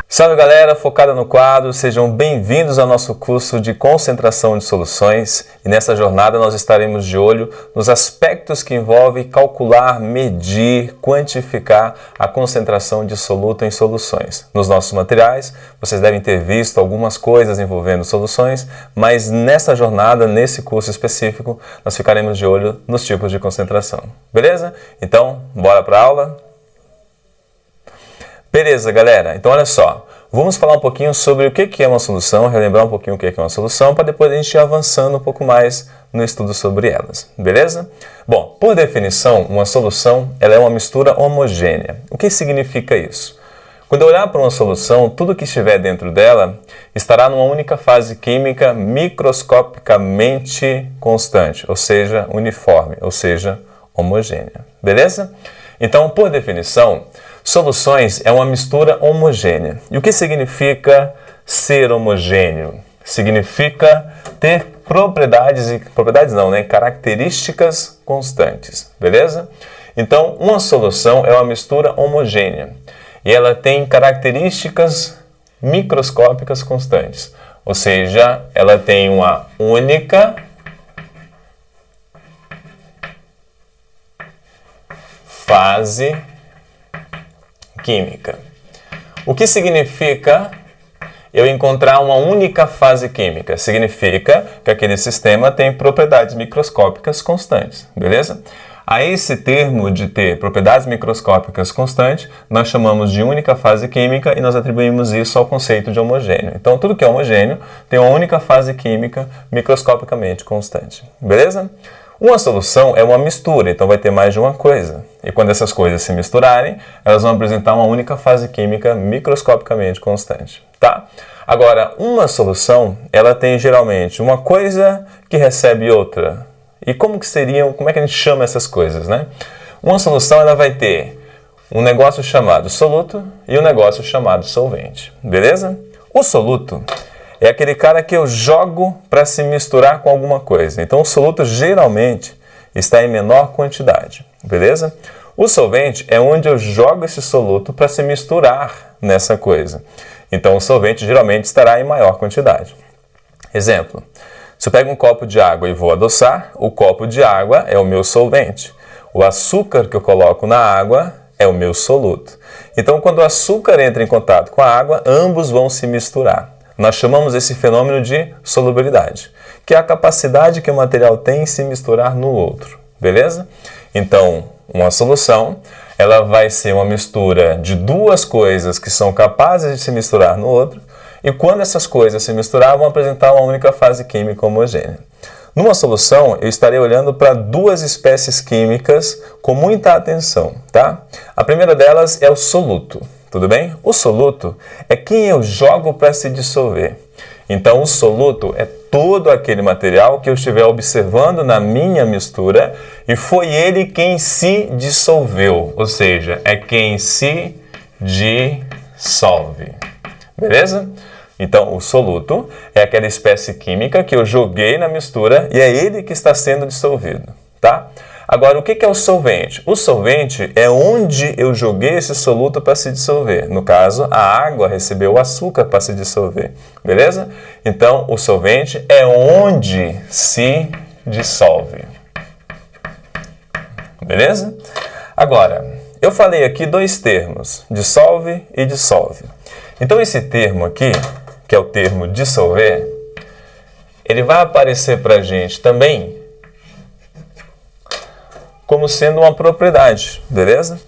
Salve galera, focada no quadro, sejam bem-vindos ao nosso curso de concentração de soluções e nessa jornada nós estaremos de olho nos aspectos que envolvem calcular, medir, quantificar a concentração de soluto em soluções. Nos nossos materiais vocês devem ter visto algumas coisas envolvendo soluções, mas nessa jornada, nesse curso específico, nós ficaremos de olho nos tipos de concentração. Beleza? Então, bora para a aula? Beleza, galera. Então, olha só. Vamos falar um pouquinho sobre o que é uma solução, relembrar um pouquinho o que é uma solução, para depois a gente ir avançando um pouco mais no estudo sobre elas. Beleza? Bom, por definição, uma solução ela é uma mistura homogênea. O que significa isso? Quando eu olhar para uma solução, tudo que estiver dentro dela estará numa única fase química microscopicamente constante, ou seja, uniforme, ou seja, homogênea. Beleza? Então, por definição, soluções é uma mistura homogênea. E o que significa ser homogêneo? Significa ter características constantes, beleza? Então, uma solução é uma mistura homogênea e ela tem características microscópicas constantes, ou seja, ela tem uma única fase química. O que significa eu encontrar uma única fase química? Significa que aquele sistema tem propriedades microscópicas constantes, beleza? A esse termo de ter propriedades microscópicas constantes, nós chamamos de única fase química e nós atribuímos isso ao conceito de homogêneo. Então, tudo que é homogêneo tem uma única fase química microscopicamente constante, beleza? Uma solução é uma mistura, então vai ter mais de uma coisa. E quando essas coisas se misturarem, elas vão apresentar uma única fase química microscopicamente constante, tá? Agora, uma solução, ela tem geralmente uma coisa que recebe outra. E como é que a gente chama essas coisas, né? Uma solução, ela vai ter um negócio chamado soluto e um negócio chamado solvente, beleza? O soluto é aquele cara que eu jogo para se misturar com alguma coisa. Então, o soluto geralmente está em menor quantidade, beleza? O solvente é onde eu jogo esse soluto para se misturar nessa coisa. Então, o solvente geralmente estará em maior quantidade. Exemplo, se eu pego um copo de água e vou adoçar, o copo de água é o meu solvente. O açúcar que eu coloco na água é o meu soluto. Então, quando o açúcar entra em contato com a água, ambos vão se misturar. Nós chamamos esse fenômeno de solubilidade, que é a capacidade que o material tem em se misturar no outro, beleza? Então, uma solução, ela vai ser uma mistura de duas coisas que são capazes de se misturar no outro, e quando essas coisas se misturar, vão apresentar uma única fase química homogênea. Numa solução, eu estarei olhando para duas espécies químicas com muita atenção, tá? A primeira delas é o soluto. Tudo bem? O soluto é quem eu jogo para se dissolver. Então, o soluto é todo aquele material que eu estiver observando na minha mistura e foi ele quem se dissolveu, ou seja, é quem se dissolve. Beleza? Então, o soluto é aquela espécie química que eu joguei na mistura e é ele que está sendo dissolvido, tá? Agora, o que é o solvente? O solvente é onde eu joguei esse soluto para se dissolver. No caso, a água recebeu o açúcar para se dissolver. Beleza? Então, o solvente é onde se dissolve. Beleza? Agora, eu falei aqui dois termos, dissolve e dissolve. Então, esse termo aqui, que é o termo dissolver, ele vai aparecer para a gente também como sendo uma propriedade, beleza?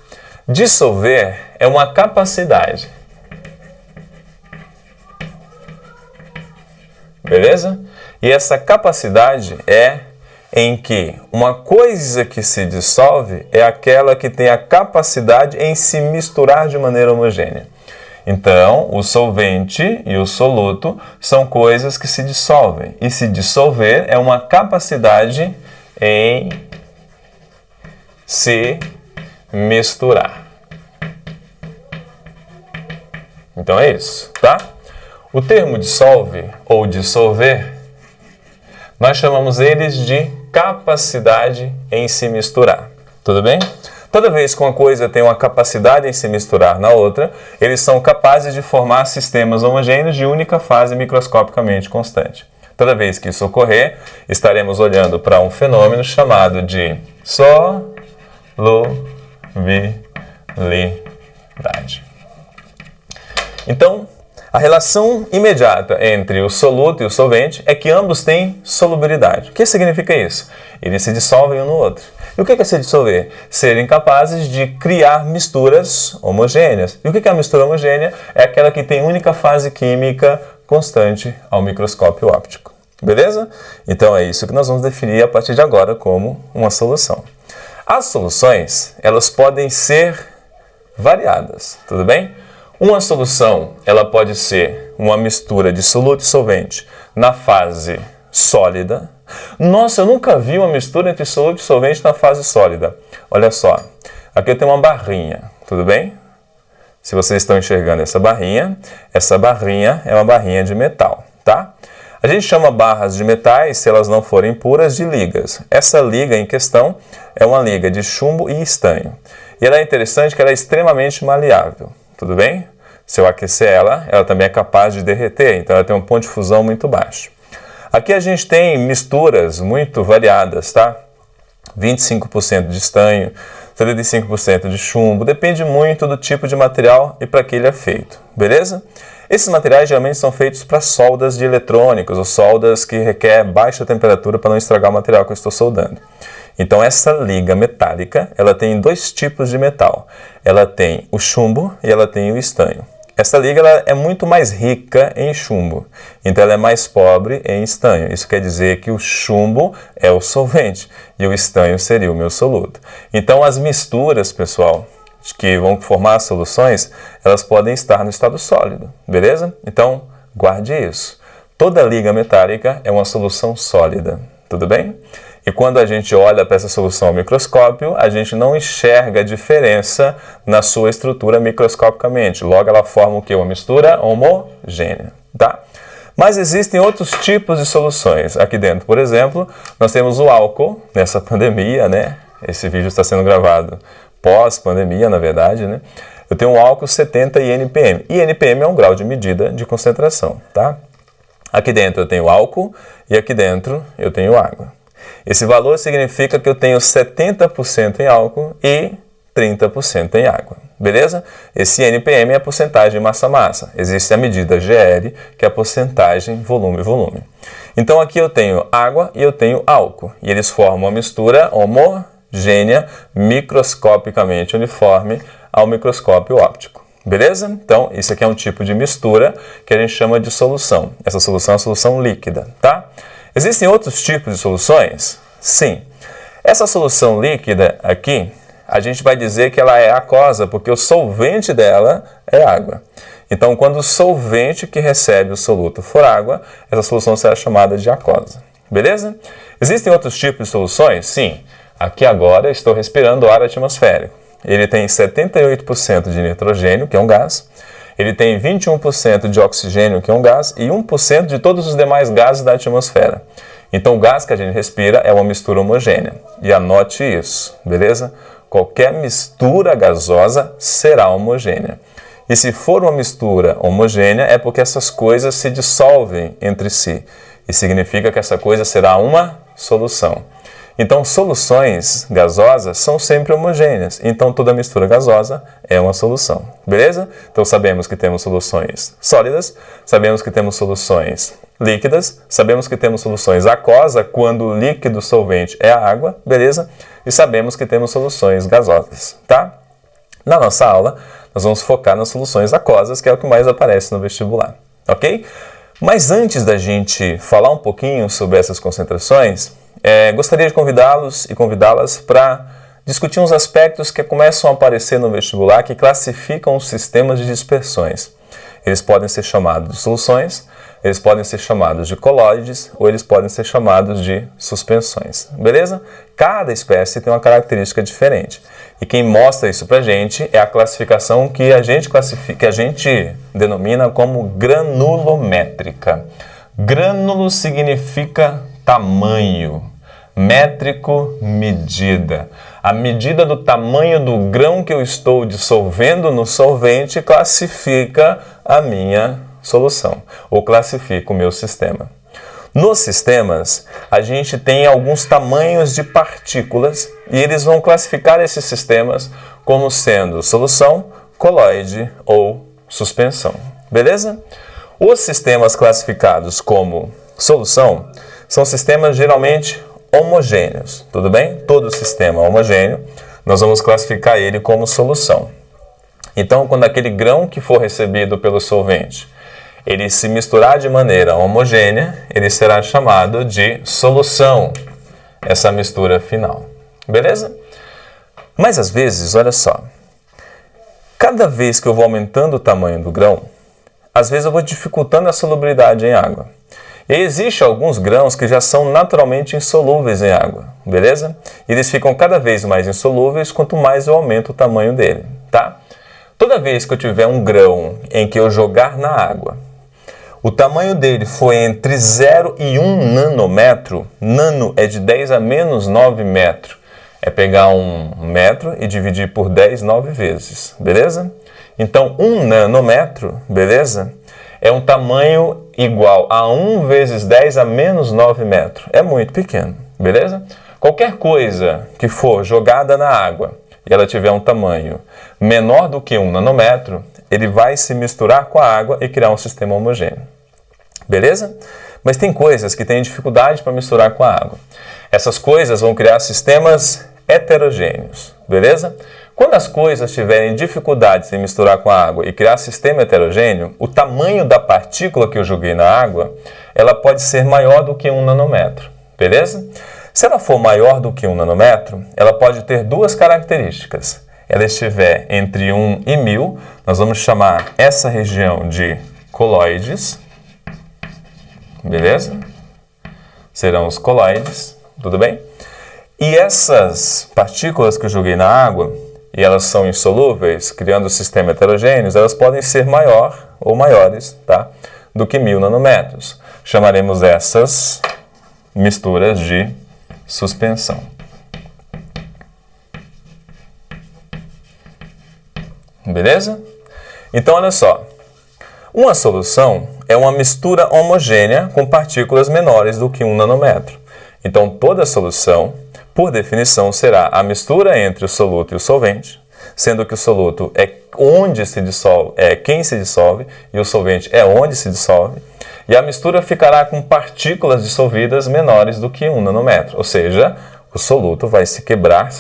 Dissolver é uma capacidade, beleza? E essa capacidade é em que uma coisa que se dissolve é aquela que tem a capacidade em se misturar de maneira homogênea. Então, o solvente e o soluto são coisas que se dissolvem. E se dissolver é uma capacidade em se misturar. Então é isso, tá? O termo dissolve ou dissolver, nós chamamos eles de capacidade em se misturar, tudo bem? Toda vez que uma coisa tem uma capacidade em se misturar na outra, eles são capazes de formar sistemas homogêneos de única fase microscopicamente constante. Toda vez que isso ocorrer, estaremos olhando para um fenômeno chamado de solubilidade. Então, a relação imediata entre o soluto e o solvente é que ambos têm solubilidade. O que significa isso? Eles se dissolvem um no outro. E o que é se dissolver? Serem capazes de criar misturas homogêneas. E o que é a mistura homogênea? É aquela que tem única fase química constante ao microscópio óptico. Beleza? Então é isso que nós vamos definir a partir de agora como uma solução. As soluções, elas podem ser variadas, tudo bem? Uma solução, ela pode ser uma mistura de soluto e solvente na fase sólida. Nossa, eu nunca vi uma mistura entre soluto e solvente na fase sólida. Olha só, aqui eu tenho uma barrinha, tudo bem? Se vocês estão enxergando essa barrinha é uma barrinha de metal, tá? A gente chama barras de metais, se elas não forem puras, de ligas. Essa liga em questão é uma liga de chumbo e estanho. E ela é interessante que ela é extremamente maleável, tudo bem? Se eu aquecer ela também é capaz de derreter, então ela tem um ponto de fusão muito baixo. Aqui a gente tem misturas muito variadas, tá? 25% de estanho, 75% de chumbo, depende muito do tipo de material e para que ele é feito, beleza? Esses materiais geralmente são feitos para soldas de eletrônicos ou soldas que requer baixa temperatura para não estragar o material que eu estou soldando. Então essa liga metálica, ela tem dois tipos de metal. Ela tem o chumbo e ela tem o estanho. Essa liga ela é muito mais rica em chumbo, então ela é mais pobre em estanho. Isso quer dizer que o chumbo é o solvente e o estanho seria o meu soluto. Então as misturas, pessoal, que vão formar as soluções, elas podem estar no estado sólido, beleza? Então guarde isso. Toda liga metálica é uma solução sólida, tudo bem? E quando a gente olha para essa solução ao microscópio, a gente não enxerga a diferença na sua estrutura microscopicamente. Logo, ela forma o quê? Uma mistura homogênea, tá? Mas existem outros tipos de soluções. Aqui dentro, por exemplo, nós temos o álcool, nessa pandemia, né? Esse vídeo está sendo gravado pós-pandemia, na verdade, né? Eu tenho um álcool 70 INPM. INPM é um grau de medida de concentração, tá? Aqui dentro eu tenho álcool e aqui dentro eu tenho água. Esse valor significa que eu tenho 70% em álcool e 30% em água, beleza? Esse NPM é a porcentagem massa-massa. Existe a medida GL, que é a porcentagem volume-volume. Então aqui eu tenho água e eu tenho álcool, e eles formam uma mistura homogênea, microscopicamente uniforme ao microscópio óptico. Beleza? Então, isso aqui é um tipo de mistura que a gente chama de solução. Essa solução é a solução líquida, tá? Existem outros tipos de soluções? Sim. Essa solução líquida aqui, a gente vai dizer que ela é aquosa, porque o solvente dela é água. Então, quando o solvente que recebe o soluto for água, essa solução será chamada de aquosa. Beleza? Existem outros tipos de soluções? Sim. Aqui agora eu estou respirando ar atmosférico. Ele tem 78% de nitrogênio, que é um gás. Ele tem 21% de oxigênio, que é um gás, e 1% de todos os demais gases da atmosfera. Então, o gás que a gente respira é uma mistura homogênea. E anote isso, beleza? Qualquer mistura gasosa será homogênea. E se for uma mistura homogênea, é porque essas coisas se dissolvem entre si. E significa que essa coisa será uma solução. Então, soluções gasosas são sempre homogêneas. Então, toda mistura gasosa é uma solução. Beleza? Então, sabemos que temos soluções sólidas, sabemos que temos soluções líquidas, sabemos que temos soluções aquosa quando o líquido solvente é a água, beleza? E sabemos que temos soluções gasosas, tá? Na nossa aula, nós vamos focar nas soluções aquosas, que é o que mais aparece no vestibular, ok? Mas antes da gente falar um pouquinho sobre essas concentrações, gostaria de convidá-los e convidá-las para discutir uns aspectos que começam a aparecer no vestibular que classificam os sistemas de dispersões. Eles podem ser chamados de soluções, eles podem ser chamados de colóides ou eles podem ser chamados de suspensões, beleza? Cada espécie tem uma característica diferente. E quem mostra isso para a gente é a classificação que a gente denomina como granulométrica. Grânulo significa tamanho, métrico, medida. A medida do tamanho do grão que eu estou dissolvendo no solvente classifica a minha solução, ou classifica o meu sistema. Nos sistemas, a gente tem alguns tamanhos de partículas e eles vão classificar esses sistemas como sendo solução, coloide ou suspensão. Beleza? Os sistemas classificados como solução são sistemas geralmente homogêneos, tudo bem? Todo sistema homogêneo, nós vamos classificar ele como solução. Então, quando aquele grão que for recebido pelo solvente ele se misturar de maneira homogênea, ele será chamado de solução, essa mistura final. Beleza? Mas às vezes, olha só, cada vez que eu vou aumentando o tamanho do grão, às vezes eu vou dificultando a solubilidade em água. E existem alguns grãos que já são naturalmente insolúveis em água, beleza? E eles ficam cada vez mais insolúveis quanto mais eu aumento o tamanho dele, tá? Toda vez que eu tiver um grão em que eu jogar na água, o tamanho dele foi entre 0 e 1 nanômetro. Nano é de 10 a menos 9 metros. É pegar 1 metro e dividir por 10 9 vezes, beleza? Então, 1 nanômetro, beleza? É um tamanho igual a 1 vezes 10 a menos 9 metros. É muito pequeno, beleza? Qualquer coisa que for jogada na água e ela tiver um tamanho menor do que 1 nanômetro, ele vai se misturar com a água e criar um sistema homogêneo. Beleza? Mas tem coisas que têm dificuldade para misturar com a água. Essas coisas vão criar sistemas heterogêneos. Beleza? Quando as coisas tiverem dificuldades em misturar com a água e criar sistema heterogêneo, o tamanho da partícula que eu joguei na água, ela pode ser maior do que 1 nanômetro. Beleza? Se ela for maior do que 1 nanômetro, ela pode ter duas características. Ela estiver entre 1 e 1000, nós vamos chamar essa região de coloides. Beleza? Serão os coloides, tudo bem? E essas partículas que eu joguei na água, e elas são insolúveis, criando sistema heterogêneos, elas podem ser maior ou maiores, tá? Do que 1000 nanômetros. Chamaremos essas misturas de suspensão. Beleza? Então, olha só. Uma solução é uma mistura homogênea com partículas menores do que 1 nanômetro. Então, toda solução, por definição, será a mistura entre o soluto e o solvente, sendo que o soluto é onde se dissolve, é quem se dissolve, e o solvente é onde se dissolve. E a mistura ficará com partículas dissolvidas menores do que 1 nanômetro, ou seja, o soluto vai se quebrar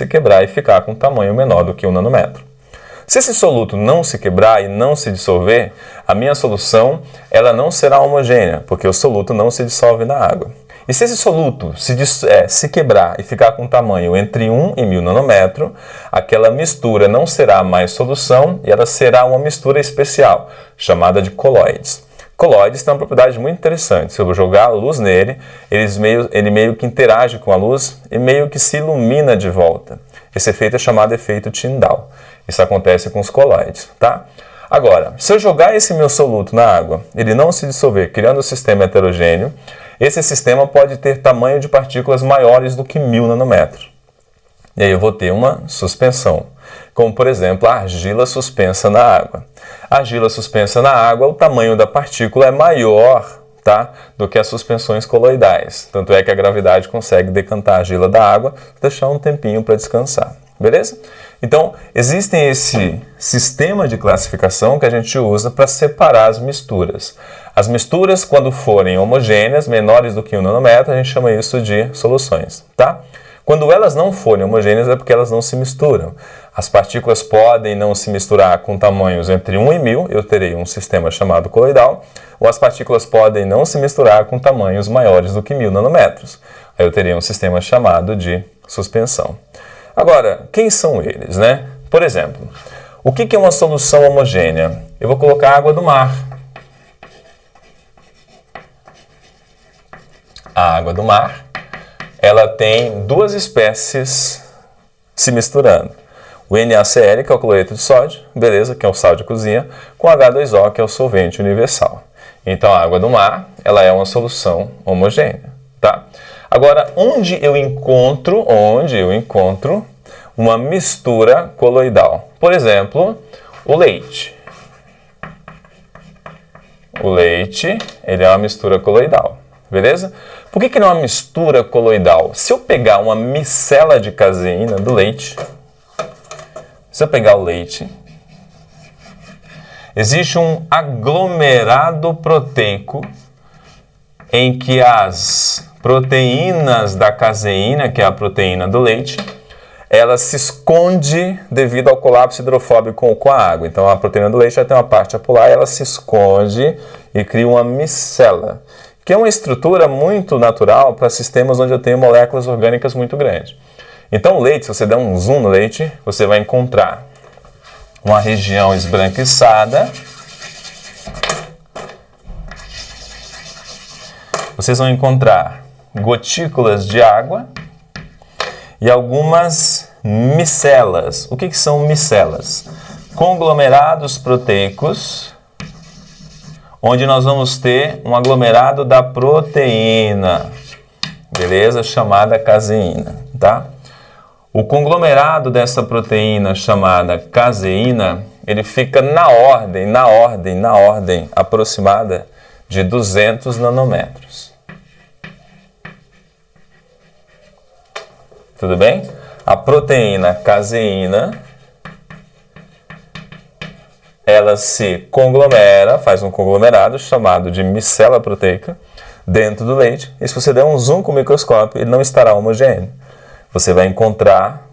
e ficar com um tamanho menor do que 1 nanômetro. Se esse soluto não se quebrar e não se dissolver, a minha solução ela não será homogênea, porque o soluto não se dissolve na água. E se esse soluto se quebrar e ficar com um tamanho entre 1 e 1000 nanômetro, aquela mistura não será mais solução e ela será uma mistura especial, chamada de coloides. Coloides têm uma propriedade muito interessante. Se eu jogar a luz nele, ele meio que interage com a luz e meio que se ilumina de volta. Esse efeito é chamado efeito Tyndall. Isso acontece com os coloides, tá? Agora, se eu jogar esse meu soluto na água, ele não se dissolver, criando um sistema heterogêneo, esse sistema pode ter tamanho de partículas maiores do que 1000 nanômetros. E aí eu vou ter uma suspensão, como por exemplo a argila suspensa na água. A argila suspensa na água, o tamanho da partícula é maior, tá, do que as suspensões coloidais. Tanto é que a gravidade consegue decantar a argila da água e deixar um tempinho para descansar. Beleza? Então, existe esse sistema de classificação que a gente usa para separar as misturas. As misturas, quando forem homogêneas, menores do que 1 nanômetro, a gente chama isso de soluções, tá? Quando elas não forem homogêneas, é porque elas não se misturam. As partículas podem não se misturar com tamanhos entre 1 e 1000, eu terei um sistema chamado coloidal, ou as partículas podem não se misturar com tamanhos maiores do que 1000 nanômetros. Aí eu teria um sistema chamado de suspensão. Agora, quem são eles, né? Por exemplo, o que é uma solução homogênea? Eu vou colocar água do mar. A água do mar, ela tem duas espécies se misturando. O NaCl, que é o cloreto de sódio, beleza, que é o sal de cozinha, com H2O, que é o solvente universal. Então, a água do mar, ela é uma solução homogênea, tá? Agora, onde eu encontro uma mistura coloidal? Por exemplo, o leite. O leite, ele é uma mistura coloidal, beleza? Por que não é uma mistura coloidal? Se eu pegar uma micela de caseína do leite, se eu pegar o leite, existe um aglomerado proteico em que as proteínas da caseína, que é a proteína do leite, ela se esconde devido ao colapso hidrofóbico com a água. Então, a proteína do leite já tem uma parte apolar, ela se esconde e cria uma micela, que é uma estrutura muito natural para sistemas onde eu tenho moléculas orgânicas muito grandes. Então, o leite, se você der um zoom no leite, você vai encontrar uma região esbranquiçada. Vocês vão encontrar gotículas de água e algumas micelas. O que são micelas? Conglomerados proteicos, onde nós vamos ter um aglomerado da proteína, beleza? Chamada caseína, tá? O conglomerado dessa proteína chamada caseína, ele fica na ordem aproximada de 200 nanômetros. Tudo bem? A proteína caseína, ela se conglomera, faz um conglomerado chamado de micela proteica dentro do leite. E se você der um zoom com o microscópio, ele não estará homogêneo. Você vai encontrar,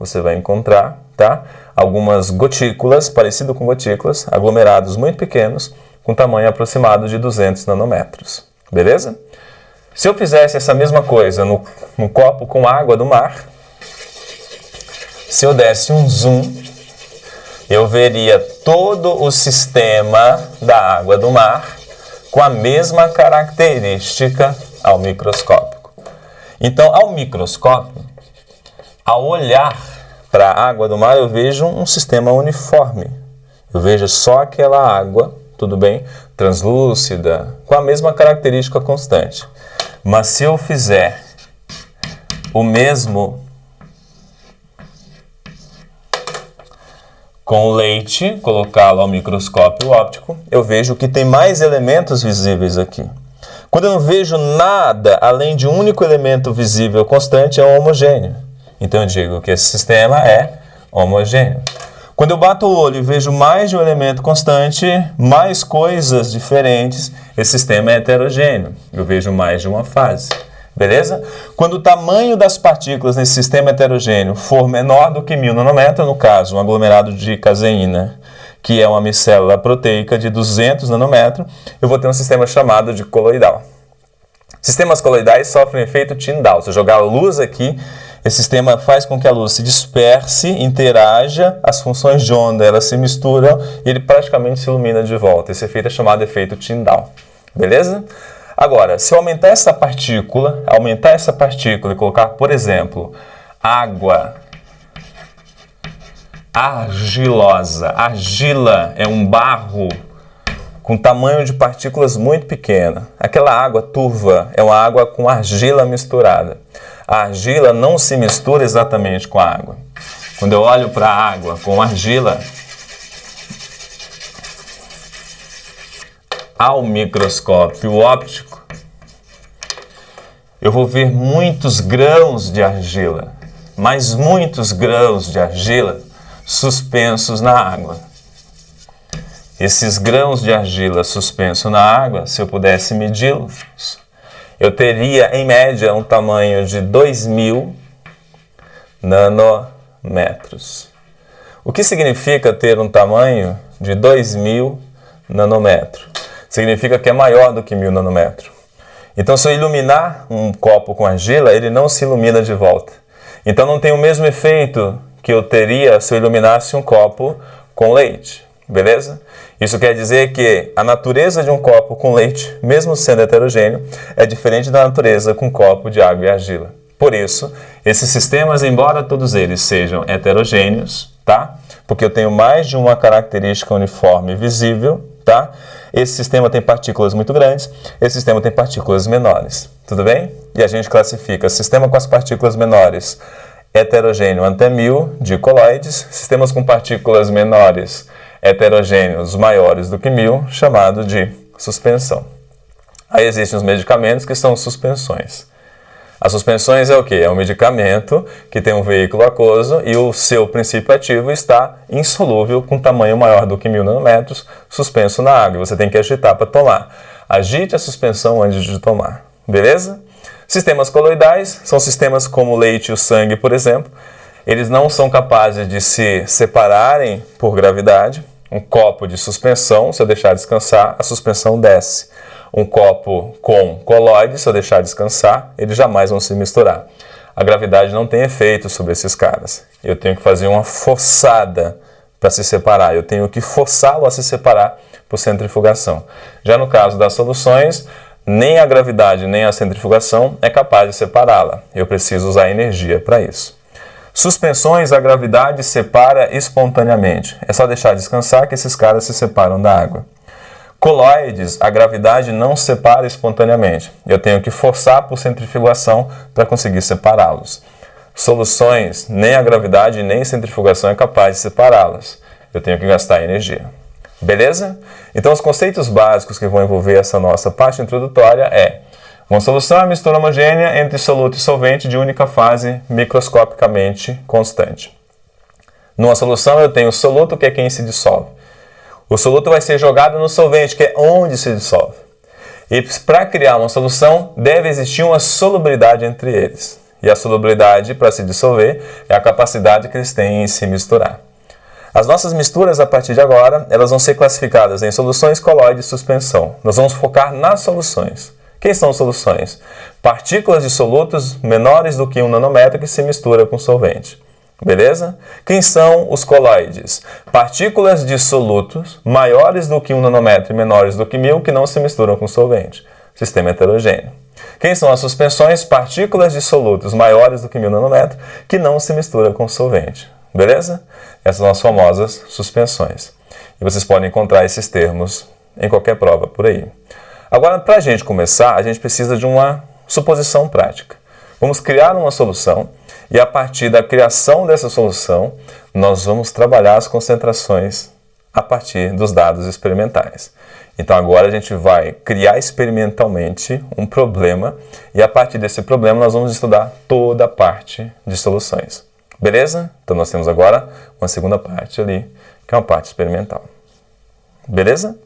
tá? Algumas gotículas, parecido com gotículas, aglomerados muito pequenos, com tamanho aproximado de 200 nanômetros. Beleza? Se eu fizesse essa mesma coisa no copo com água do mar, se eu desse um zoom, eu veria todo o sistema da água do mar com a mesma característica ao microscópio. Então, ao microscópio, ao olhar para a água do mar, eu vejo um sistema uniforme. Eu vejo só aquela água, tudo bem, translúcida, com a mesma característica constante. Mas se eu fizer o mesmo com o leite, colocá-lo ao microscópio óptico, eu vejo que tem mais elementos visíveis aqui. Quando eu não vejo nada além de um único elemento visível constante, é homogêneo. Então eu digo que esse sistema é homogêneo. Quando eu bato o olho e vejo mais de um elemento constante, mais coisas diferentes, esse sistema é heterogêneo. Eu vejo mais de uma fase. Beleza? Quando o tamanho das partículas nesse sistema heterogêneo for menor do que 1000 nanômetros, no caso, um aglomerado de caseína, que é uma micela proteica de 200 nanômetros, eu vou ter um sistema chamado de coloidal. Sistemas coloidais sofrem efeito Tyndall. Se eu jogar a luz aqui, esse sistema faz com que a luz se disperse, interaja, as funções de onda elas se misturam e ele praticamente se ilumina de volta. Esse efeito é chamado efeito Tyndall. Beleza? Agora, se eu aumentar essa partícula e colocar, por exemplo, água argilosa. Argila é um barro com tamanho de partículas muito pequena. Aquela água turva é uma água com argila misturada. A argila não se mistura exatamente com a água. Quando eu olho para a água com argila, ao microscópio óptico, eu vou ver muitos grãos de argila, mas muitos grãos de argila suspensos na água. Esses grãos de argila suspensos na água, se eu pudesse medi-los, eu teria, em média, um tamanho de 2000 nanômetros. O que significa ter um tamanho de 2000 nanômetros? Significa que é maior do que 1000 nanômetros. Então, se eu iluminar um copo com argila, ele não se ilumina de volta. Então, não tem o mesmo efeito que eu teria se eu iluminasse um copo com leite. Beleza? Isso quer dizer que a natureza de um copo com leite, mesmo sendo heterogêneo, é diferente da natureza com um copo de água e argila. Por isso, esses sistemas, embora todos eles sejam heterogêneos, tá? porque eu tenho mais de uma característica uniforme visível, tá? Esse sistema tem partículas muito grandes, esse sistema tem partículas menores, tudo bem? E a gente classifica sistema com as partículas menores heterogêneo até 1000 de coloides, sistemas com partículas menores heterogêneos maiores do que 1000, chamado de suspensão. Aí existem os medicamentos que são suspensões. As suspensões é o quê? É um medicamento que tem um veículo aquoso e o seu princípio ativo está insolúvel com tamanho maior do que 1000 nanômetros, suspenso na água. Você tem que agitar para tomar. Agite a suspensão antes de tomar. Beleza? Sistemas coloidais são sistemas como o leite e o sangue, por exemplo. Eles não são capazes de se separarem por gravidade. Um copo de suspensão, se eu deixar descansar, a suspensão desce. Um copo com coloide, se eu deixar descansar, eles jamais vão se misturar. A gravidade não tem efeito sobre esses caras. Eu tenho que fazer uma forçada para se separar. Eu tenho que forçá-lo a se separar por centrifugação. Já no caso das soluções, nem a gravidade nem a centrifugação é capaz de separá-la. Eu preciso usar energia para isso. Suspensões, a gravidade separa espontaneamente. É só deixar descansar que esses caras se separam da água. Coloides, a gravidade não separa espontaneamente. Eu tenho que forçar por centrifugação para conseguir separá-los. Soluções, nem a gravidade nem a centrifugação é capaz de separá-las. Eu tenho que gastar energia. Beleza? Então, os conceitos básicos que vão envolver essa nossa parte introdutória é: uma solução é uma mistura homogênea entre soluto e solvente de única fase microscopicamente constante. Numa solução eu tenho o soluto, que é quem se dissolve. O soluto vai ser jogado no solvente, que é onde se dissolve. E para criar uma solução, deve existir uma solubilidade entre eles. E a solubilidade, para se dissolver, é a capacidade que eles têm em se misturar. As nossas misturas, a partir de agora, elas vão ser classificadas em soluções, coloide e suspensão. Nós vamos focar nas soluções. Quem são soluções? Partículas de solutos menores do que 1 nanômetro que se mistura com solvente. Beleza? Quem são os coloides? Partículas de solutos maiores do que 1 nanômetro e menores do que 1000 que não se misturam com solvente. Sistema heterogêneo. Quem são as suspensões? Partículas de solutos maiores do que 1000 nanômetros que não se misturam com solvente. Beleza? Essas são as famosas suspensões. E vocês podem encontrar esses termos em qualquer prova por aí. Agora, para a gente começar, a gente precisa de uma suposição prática. Vamos criar uma solução e, a partir da criação dessa solução, nós vamos trabalhar as concentrações a partir dos dados experimentais. Então, agora a gente vai criar experimentalmente um problema e, a partir desse problema, nós vamos estudar toda a parte de soluções. Beleza? Então, nós temos agora uma segunda parte ali, que é uma parte experimental. Beleza?